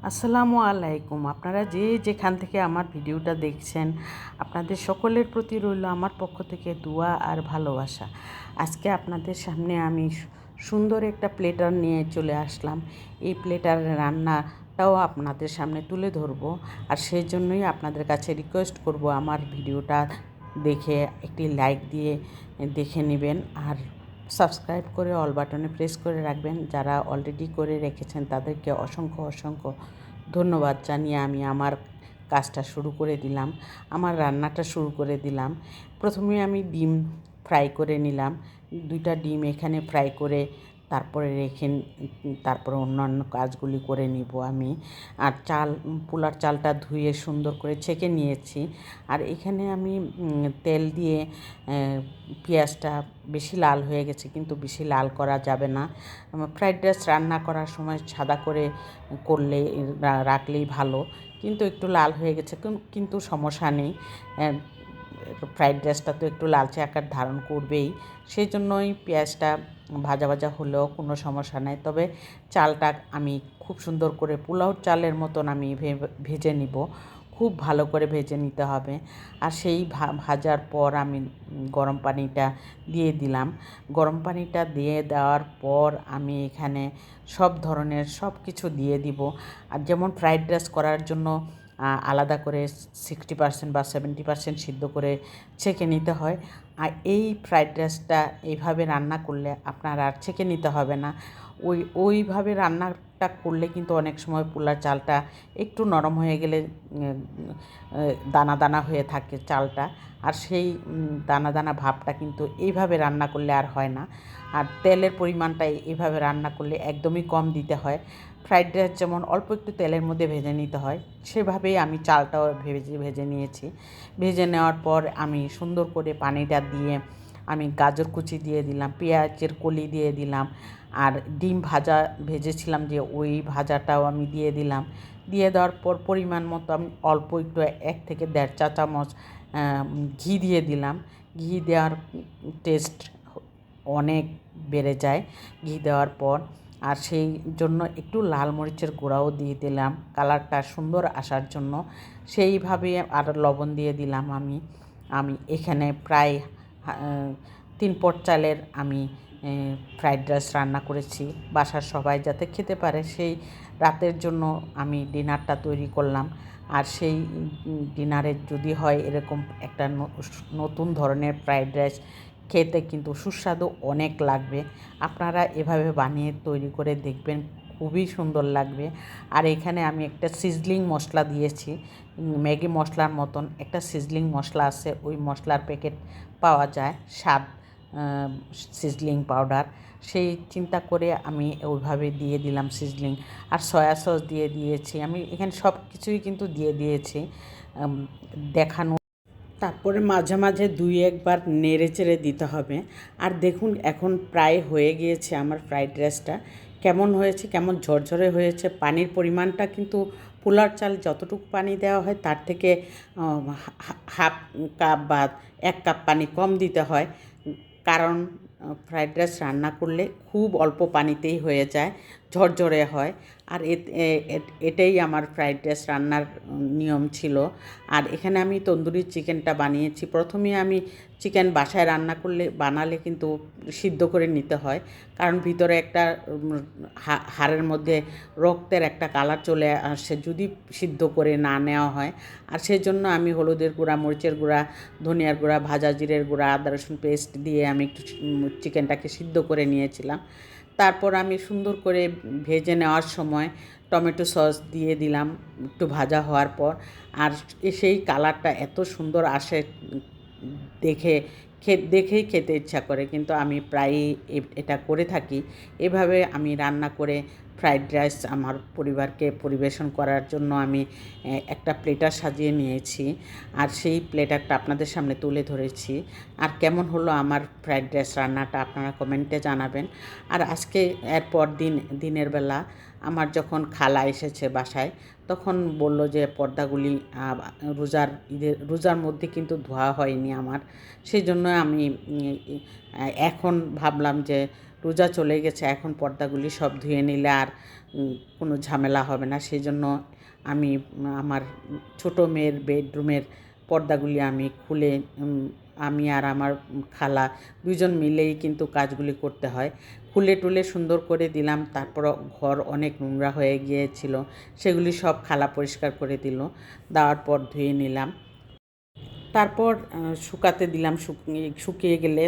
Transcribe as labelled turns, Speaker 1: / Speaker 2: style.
Speaker 1: আসসালামু আলাইকুম। আপনারা যে যেখান থেকে আমার ভিডিওটা দেখছেন, আপনাদের সকলের প্রতি রইল আমার পক্ষ থেকে দোয়া আর ভালোবাসা। আজকে আপনাদের সামনে আমি সুন্দর একটা প্লেটার নিয়ে চলে আসলাম। এই প্লেটারের রান্নাটাও আপনাদের সামনে তুলে ধরবো, আর সেই জন্যই আপনাদের কাছে রিকোয়েস্ট করব আমার ভিডিওটা দেখে একটি লাইক দিয়ে দেখে নেবেন, আর সাবস্ক্রাইব করে অল বাটনে প্রেস করে রাখবেন। যারা অলরেডি করে রেখেছেন তাদেরকে অসংখ্য অসংখ্য ধন্যবাদ জানিয়ে আমি আমার কাজটা শুরু করে দিলাম, আমার রান্নাটা শুরু করে দিলাম। প্রথমে আমি ডিম ফ্রাই করে নিলাম। 2টা ডিম এখানে ফ্রাই করে তারপরে তারপরে অন্যান্য কাজগুলি করে নিব আমি। আর পোলার চালটা ধুয়ে সুন্দর করে ছেঁকে নিয়েছি। আর এখানে আমি তেল দিয়ে পেঁয়াজটা বেশি লাল হয়ে গেছে, কিন্তু বেশি লাল করা যাবে না। ফ্রাইড রাইস রান্না করার সময় সাদা করে করলে রাখলেই ভালো, কিন্তু একটু লাল হয়ে গেছে, কিন্তু সমস্যা নেই। ফ্রাইড রাইসটা তো একটু লালচে আকার ধারণ করবেই, সেই জন্যই পেঁয়াজটা ভাজা ভাজা হলেও কোনো সমস্যা নেই। তবে চালটা আমি খুব সুন্দর করে পোলাও চালের মতন আমি ভেজে নিব, খুব ভালো করে ভেজে নিতে হবে। আর সেই ভাজার পর আমি গরম পানিটা দিয়ে দিলাম। গরম পানিটা দিয়ে দেওয়ার পর আমি এখানে সব ধরনের সব কিছু দিয়ে দিব। আর যেমন ফ্রাইড রাইস করার জন্য আলাদা করে 60% বা 70% সিদ্ধ করে ছেঁকে নিতে হয়, আর এই ফ্রাইড রাইসটা এইভাবে রান্না করলে আপনার আর ছেঁকে নিতে হবে না। ওইভাবে রান্নাটা করলে কিন্তু অনেক সময় পোলার চালটা একটু নরম হয়ে গেলে দানা দানা হয়ে থাকে চালটা, আর সেই দানা দানা ভাবটা কিন্তু এইভাবে রান্না করলে আর হয় না। আর তেলের পরিমাণটা এইভাবে রান্না করলে একদমই কম দিতে হয়। ফ্রাইড রাইস যেমন অল্প একটু তেলের মধ্যে ভেজে নিতে হয়, সেভাবেই আমি চালটাও ভেজে নিয়েছি। ভেজে নেওয়ার পর আমি সুন্দর করে পানিটা দিয়ে আমি গাজর কুচি দিয়ে দিলাম, পেঁয়াজের কলি দিয়ে দিলাম, আর ডিম ভেজেছিলাম যে ওই ভাজাটাও আমি দিয়ে দিলাম। দিয়ে দেওয়ার পর পরিমাণ মতো আমি অল্প একটু 1 থেকে 1.5 চা চামচ ঘি দিয়ে দিলাম। ঘি দেওয়ার টেস্ট অনেক বেড়ে যায় ঘি দেওয়ার পর। আর সেই জন্য একটু লাল মরিচের গুঁড়াও দিয়ে দিলাম কালারটা সুন্দর আসার জন্য। সেইভাবে আর লবণ দিয়ে দিলাম আমি এখানে প্রায় 3 পট চালের আমি ফ্রাইড রাইস রান্না করেছি, বাসার সবাই যাতে খেতে পারে সেই রাতের জন্য আমি ডিনারটা তৈরি করলাম। আর সেই ডিনারে যদি হয় এরকম একটা নতুন ধরনের ফ্রাইড রাইস, খেতে কিন্তু সুস্বাদু অনেক লাগবে। আপনারা এভাবে বানিয়ে তৈরি করে দেখবেন, খুবই সুন্দর লাগবে। আর এখানে আমি একটা সিজলিং মশলা দিয়েছি, ম্যাগি মশলার মতন একটা সিজলিং মশলা আছে, ওই মশলার প্যাকেট পাওয়া যায়, স্বাদ সিজলিং পাউডার। সেই চিন্তা করে আমি ওইভাবে দিয়ে দিলাম সিজলিং। আর সয়া সস দিয়ে দিয়েছি আমি, এখানে সব কিছুই কিন্তু দিয়ে দিয়েছি দেখানো। তারপরে মাঝে মাঝে 2-1 বার নেড়ে চেড়ে দিতে হবে। আর দেখুন এখন প্রায় হয়ে গিয়েছে আমার ফ্রাইড রাইসটা। কেমন হয়েছে, কেমন ঝরঝরে হয়েছে। পানির পরিমাণটা কিন্তু পোলার চাল যতটুকু পানি দেওয়া হয় তার থেকে হাফ কাপ বা 1 কাপ পানি কম দিতে হয়, কারণ ফ্রাইড রাইস রান্না করলে খুব অল্প পানিতেই হয়ে যায়, ঝরঝরে হয়। আর এটাই আমার ফ্রাইড রাইস রান্নার নিয়ম ছিল। আর এখানে আমি তন্দুরি চিকেনটা বানিয়েছি। প্রথমে আমি চিকেন বাসায় বানালে কিন্তু সিদ্ধ করে নিতে হয়, কারণ ভিতরে একটা হাড়ের মধ্যে রক্তের একটা কালার চলে আসে যদি সিদ্ধ করে না নেওয়া হয়। আর সেই জন্য আমি হলুদের গুঁড়া, মরিচের গুঁড়া, ধনিয়ার গুঁড়া, ভাজা জিরের গুঁড়া, আদা রসুন পেস্ট দিয়ে আমি একটু চিকেনটাকে সিদ্ধ করে নিয়েছিলাম। তারপর আমি সুন্দর করে ভেজে নেওয়ার সময় টমেটো সস দিয়ে দিলাম একটু ভাজা হওয়ার পর। আর সেই কালারটা এত সুন্দর আসে, দেখেই খেতে ইচ্ছা করে। কিন্তু আমি প্রায়ই এটা করে থাকি। এভাবে আমি রান্না করে ফ্রাইড রাইস আমার পরিবারকে পরিবেশন করার জন্য আমি একটা প্লেটার সাজিয়ে নিয়েছি, আর সেই প্লেটারটা আপনাদের সামনে তুলে ধরেছি। আর কেমন হলো আমার ফ্রাইড রাইস রান্নাটা আপনারা কমেন্টে জানাবেন। আর আজকে এরপর দিনের বেলা আমার যখন খালা এসেছে বাসায়, তখন বলল যে পর্দাগুলি রোজার মধ্যে কিন্তু ধোয়া হয়নি আমার, সেই জন্য আমি এখন ভাবলাম যে রোজা চলে গেছে, এখন পর্দাগুলি সব ধুয়ে নিলে আর কোনো ঝামেলা হবে না। সেই জন্য আমি আমার ছোটো মেয়ের বেডরুমের পর্দাগুলি আমি খুলে আমি আর আমার খালা দুইজন মিলেই কিন্তু কাজগুলি করতে হয়। খুলে টুলে সুন্দর করে দিলাম। তারপর ঘর অনেক নোংরা হয়ে গিয়েছিল, সেগুলি সব খালা পরিষ্কার করে দিল। দেওয়ার পর ধুয়ে নিলাম। তারপর শুকাতে দিলাম। শুকিয়ে গেলে